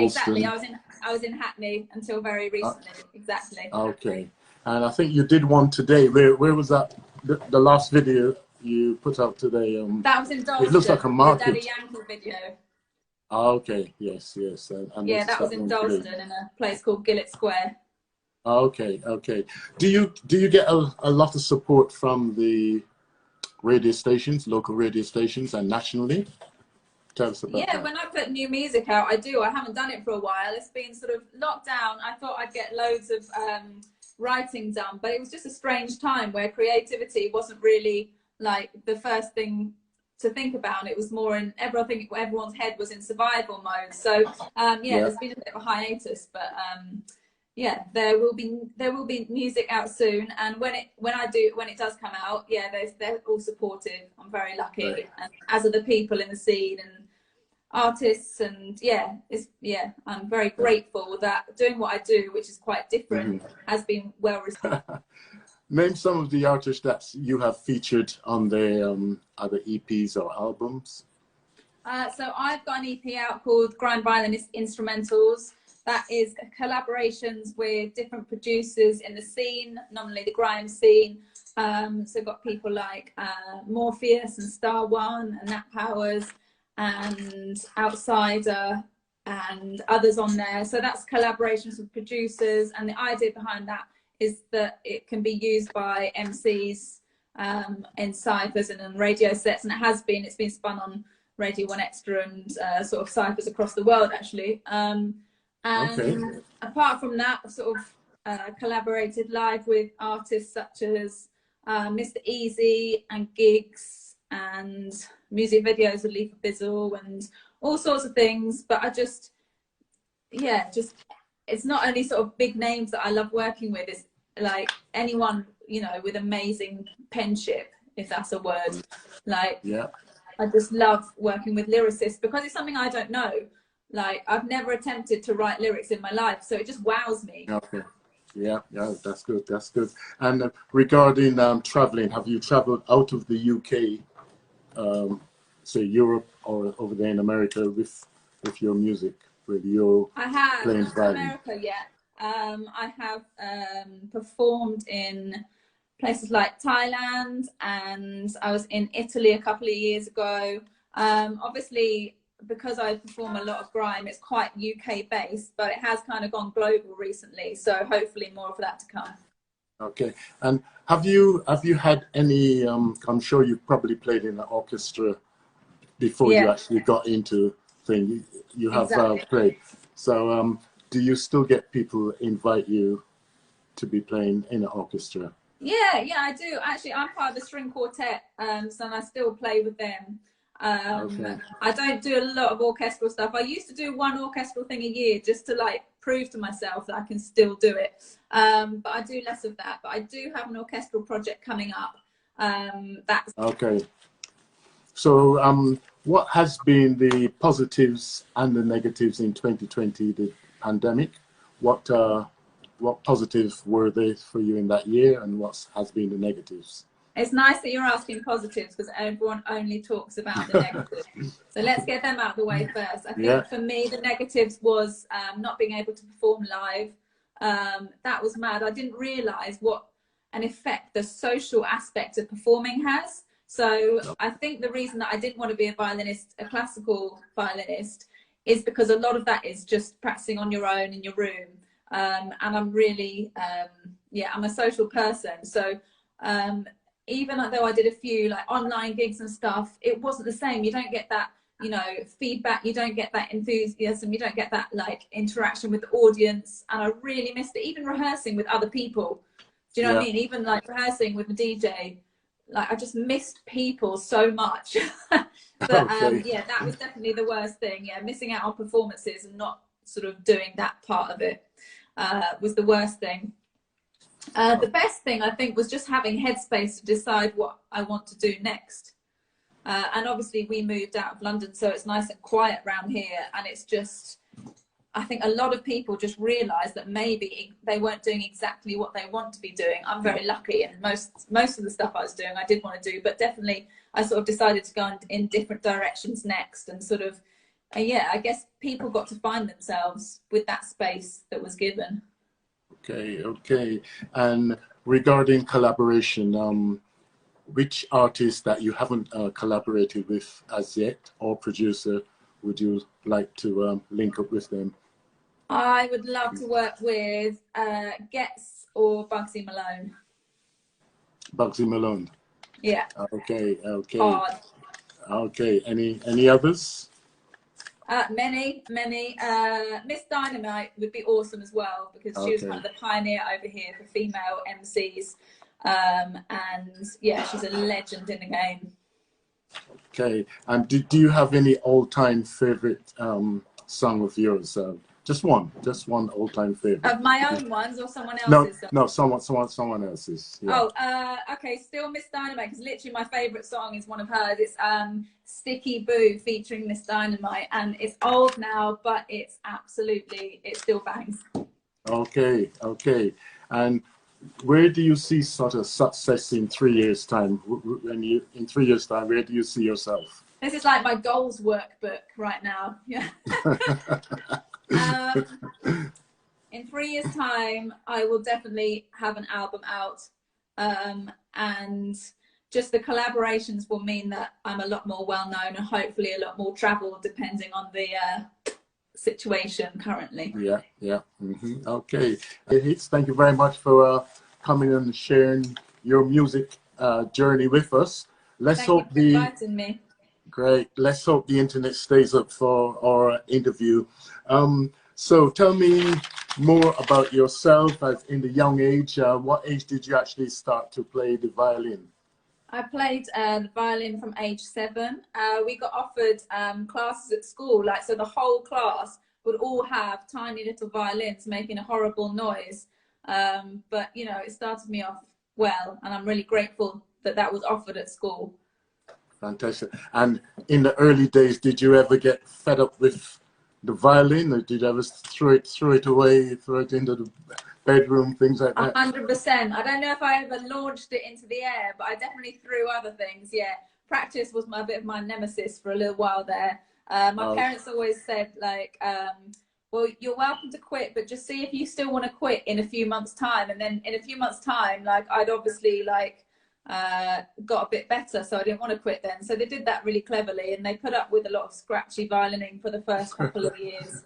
Exactly. Dalston. I was in Hackney until very recently. Exactly. Okay. And I think you did one today. Where was that? The last video you put out today? That was in Dalston. It looks like a market. The Daddy Yankee video. Okay. Yes. Yes. I Yeah, that was in Dalston in a place called Gillett Square. Okay. Okay. Do you get a lot of support from the radio stations, local radio stations, and nationally? Tell us about that. When I put new music out, I do. I haven't done it for a while. It's been sort of locked down. I thought I'd get loads of writing done, but it was just a strange time where creativity wasn't really like the first thing to think about. It was more in everyone's head was in survival mode. So there's been a bit of a hiatus, but there will be music out soon, and when it does come out, they're all supportive. I'm very lucky, right. And as are the people in the scene and artists, and I'm very grateful that doing what I do, which is quite different, has been well received. Name some of the artists that you have featured on the other EPs or albums. So I've got an EP out called Grime Violinist Instrumentals. That is collaborations with different producers in the scene, normally the grime scene. So got people like Morpheus and Star One and Nat Powers and Outsider and others on there. So that's collaborations with producers, and the idea behind that is that it can be used by MCs in cyphers and on radio sets, and it's been spun on Radio 1 Extra and sort of cyphers across the world actually. And apart from that, I've sort of collaborated live with artists such as Mr. Easy and gigs and music videos with Leaf Bizzle and all sorts of things. But I just it's not only sort of big names that I love working with. It's like anyone, with amazing penship, if that's a word. Like, I just love working with lyricists because it's something I don't know. Like, I've never attempted to write lyrics in my life, so it just wows me. Okay. Yeah, that's good. That's good. And regarding traveling, have you traveled out of the UK, say Europe or over there in America with your music? I have not to America yet. I have performed in places like Thailand, and I was in Italy a couple of years ago. Obviously, because I perform a lot of grime, it's quite UK based, but it has kind of gone global recently. So hopefully more of that to come. Okay. And have you had any? I'm sure you probably played in an orchestra before you actually got into thing. You have played. So do you still get people invite you to be playing in an orchestra? Yeah, I do. Actually, I'm part of the string quartet, so I still play with them. I don't do a lot of orchestral stuff. I used to do one orchestral thing a year just to like prove to myself that I can still do it. But I do less of that. But I do have an orchestral project coming up. That's okay. So what has been the positives and the negatives in 2020, the pandemic? What positives were they for you in that year, and what has been the negatives? It's nice that you're asking positives because everyone only talks about the negatives. So let's get them out of the way first. I think for me, the negatives was not being able to perform live. That was mad. I didn't realise what an effect the social aspect of performing has. So I think the reason that I didn't want to be a classical violinist, is because a lot of that is just practicing on your own in your room. And I'm really, I'm a social person. So even though I did a few like online gigs and stuff, it wasn't the same. You don't get that, feedback. You don't get that enthusiasm. You don't get that like interaction with the audience. And I really missed it. Even rehearsing with other people. Do you know what I mean? Even like rehearsing with the DJ, like I just missed people so much. But that was definitely the worst thing. Yeah, missing out on performances and not sort of doing that part of it was the worst thing. The best thing, I think, was just having headspace to decide what I want to do next. And obviously we moved out of London, so it's nice and quiet around here. And it's just, I think a lot of people just realised that maybe they weren't doing exactly what they want to be doing. I'm very lucky, and most of the stuff I was doing I did want to do, but definitely I sort of decided to go in different directions next, and sort of yeah, I guess people got to find themselves with that space that was given. Okay, okay. And regarding collaboration, which artist that you haven't collaborated with as yet, or producer, would you like to link up with them? I would love to work with Getz or Bugsy Malone. Bugsy Malone. Yeah. Okay, okay. Hard. Okay. Any others? Many. Miss Dynamite would be awesome as well, because she was kind of the pioneer over here for female MCs. And yeah, she's a legend in the game. Okay. And do you have any all-time favorite song of yours? Just one all-time favorite. Of my own ones or someone else's? No, someone else's. Yeah. Oh, okay. Still Miss Dynamite, because literally my favorite song is one of hers. It's Sticky Boo featuring Miss Dynamite, and it's old now, but it's absolutely, it still bangs. Okay, okay. And where do you see sort of success in 3 years' time? In 3 years' time, where do you see yourself? This is like my goals workbook right now. Yeah. In 3 years' time, I will definitely have an album out, and just the collaborations will mean that I'm a lot more well-known and hopefully a lot more travel, depending on the situation currently. Yeah, yeah. Mm-hmm. Okay. Hits, thank you very much for coming and sharing your music journey with us. Let's hope the inviting me. Great. Let's hope the internet stays up for our interview. So tell me more about yourself as in the young age. What age did you actually start to play the violin? I played the violin from age 7. We got offered classes at school, like, so the whole class would all have tiny little violins making a horrible noise. But, you know, it started me off well, and I'm really grateful that that was offered at school. Fantastic. And in the early days, did you ever get fed up with the violin, or did you ever throw it away, throw it into the bedroom, things like that? 100%. I don't know if I ever launched it into the air, but I definitely threw other things. Yeah, practice was a bit of my nemesis for a little while there. My parents always said, like, well, you're welcome to quit, but just see if you still want to quit in a few months' time. And then in a few months' time, like, I'd obviously like got a bit better, so I didn't want to quit then. So they did that really cleverly, and they put up with a lot of scratchy violining for the first couple of years.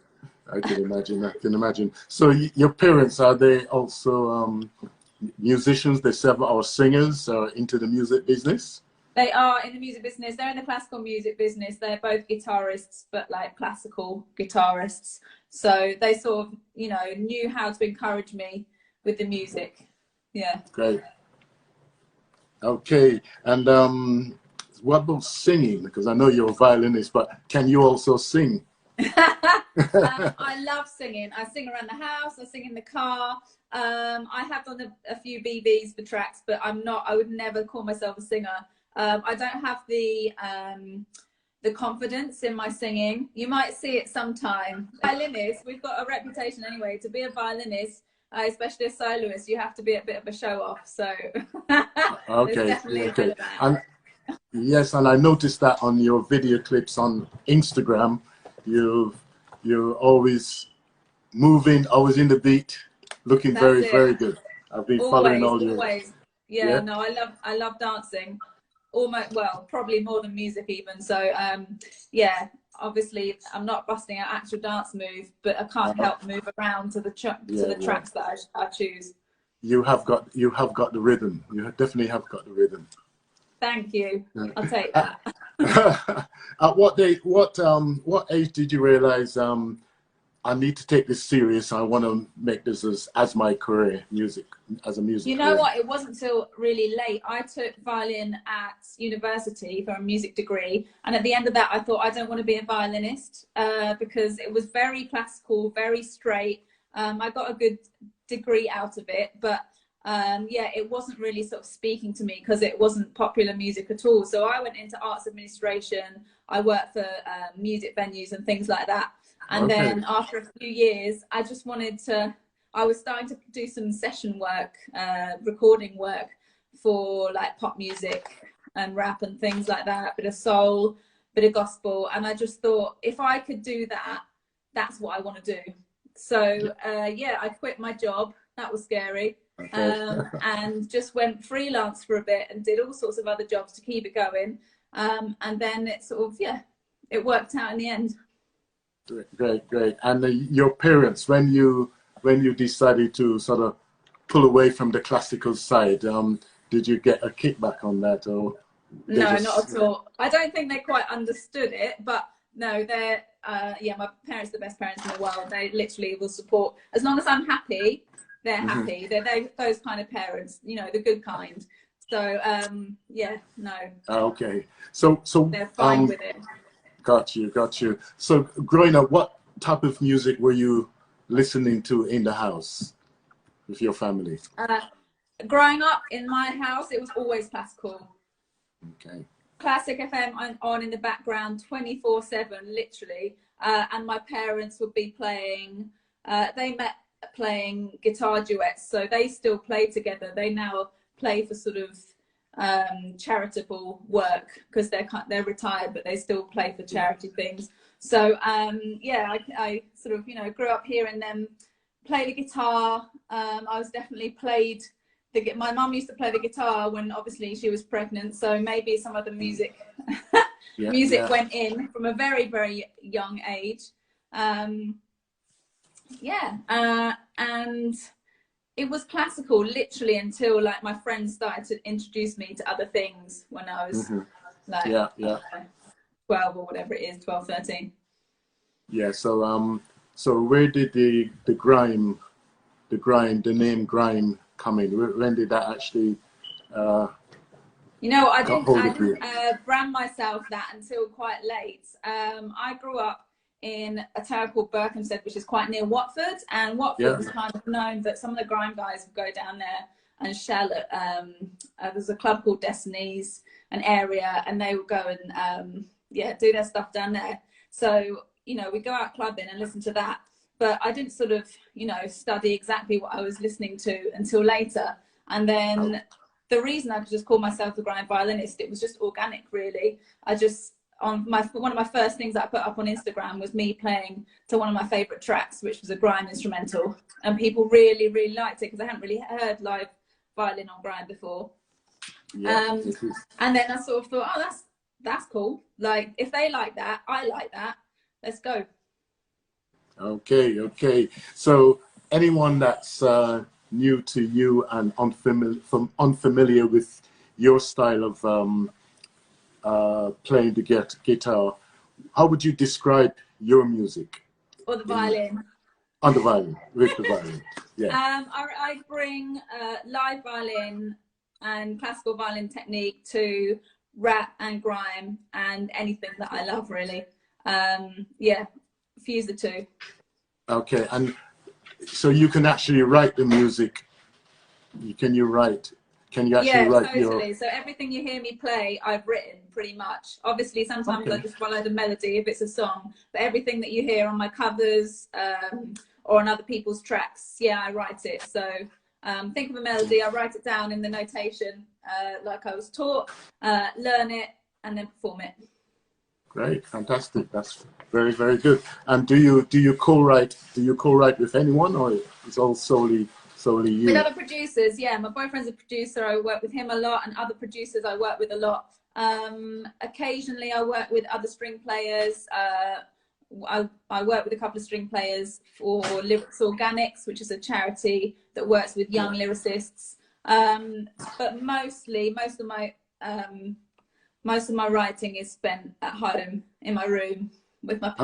I can imagine. I can imagine. So your parents, are they also musicians? They are singers, into the music business? They are in the music business. They're in the classical music business. They're both guitarists, but like classical guitarists. So they sort of, you know, knew how to encourage me with the music. Yeah. Great. Okay. And what about singing? Because I know you're a violinist, but can you also sing? I love singing. I sing around the house. I sing in the car. I have done a few BBs for tracks, but I would never call myself a singer. I don't have the confidence in my singing. You might see it sometime. Violinists, we've got a reputation anyway. To be a violinist, especially a soloist, you have to be a bit of a show off. So okay, definitely okay. A bit of that. Yes, and I noticed that on your video clips on Instagram, you're always moving, always in the beat, looking very good. I've been following all your. Yeah, no, I love dancing. Almost, well, probably more than music even. So yeah, obviously I'm not busting out actual dance moves, but I can't help move around to the tracks that I choose. You have got the rhythm. You definitely have got the rhythm. Thank you. I'll take that. At what age did you realize I need to take this serious? I want to make this as my career, as a music. You know what? It wasn't until really late. I took violin at university for a music degree, and at the end of that, I thought I don't want to be a violinist because it was very classical, very straight. I got a good degree out of it, but yeah, it wasn't really sort of speaking to me because it wasn't popular music at all. So I went into arts administration. I worked for music venues and things like that. And then after a few years, I just wanted to, I was starting to do some session work, recording work for like pop music and rap and things like that, a bit of soul. bit of gospel. And I just thought, if I could do that, that's what I want to do. So yeah, I quit my job. That was scary. And just went freelance for a bit and did all sorts of other jobs to keep it going. And then it sort of, yeah, it worked out in the end. Great. And your parents, when you decided to sort of pull away from the classical side, did you get a kickback on that, or? No, not at all. I don't think they quite understood it, but no, they're yeah, my parents are the best parents in the world. They literally will support as long as I'm happy. They're happy. They're those kind of parents, you know, the good kind. So yeah, no. Okay, so they're fine with it. Got you. So growing up, what type of music were you listening to in the house with your family? Growing up in my house, it was always classical. Okay. Classic FM on in the background 24/7, literally. And my parents would be playing, they met playing guitar duets, so they still play together. They now play for sort of charitable work because they're retired, but they still play for charity things. So yeah, I sort of, you know, grew up hearing them play the guitar. I was definitely played my mum used to play the guitar when obviously she was pregnant, so maybe some of the music went in from a very, very young age. Yeah, and it was classical literally until like my friends started to introduce me to other things when I was like 12 or whatever it is, 12, 13. Yeah, so where did the name Grime come in? When did that actually you know, I didn't brand myself that until quite late. I grew up in a town called Berkhamsted, which is quite near Watford, and Watford was kind of known that some of the grime guys would go down there and shell at there's a club called Destiny's, an area, and they would go and do their stuff down there. So, you know, we go out clubbing and listen to that, but I didn't sort of, you know, study exactly what I was listening to until later. And then the reason I could just call myself the Grime violinist, it was just organic, really. I just one of my first things that I put up on Instagram was me playing to one of my favorite tracks, which was a Grime instrumental, and people really, really liked it because I hadn't really heard live violin on Grime before. And then I sort of thought, oh, that's cool. Like, if they like that, I like that. Let's go. Okay. So anyone that's new to you and unfamiliar with your style of playing the guitar, how would you describe your music? Or the violin? On the violin, with the violin, yeah. I bring live violin and classical violin technique to rap and grime and anything that I love, really. Yeah, fuse the two. Okay, and so you can actually write the music. Can you actually write totally. So everything you hear me play, I've written pretty much. Obviously, sometimes I just follow the melody if it's a song, but everything that you hear on my covers or on other people's tracks, I write it. So think of a melody, I write it down in the notation like I was taught, learn it, and then perform it. Great, fantastic. That's very, very good. And do you co-write with anyone, or it's all solely you? With other producers, yeah. My boyfriend's a producer. I work with him a lot, and other producers I work with a lot. Occasionally, I work with other string players. I work with a couple of string players for Lyrics Organics, which is a charity that works with young lyricists. But most of my writing is spent at home in my room with my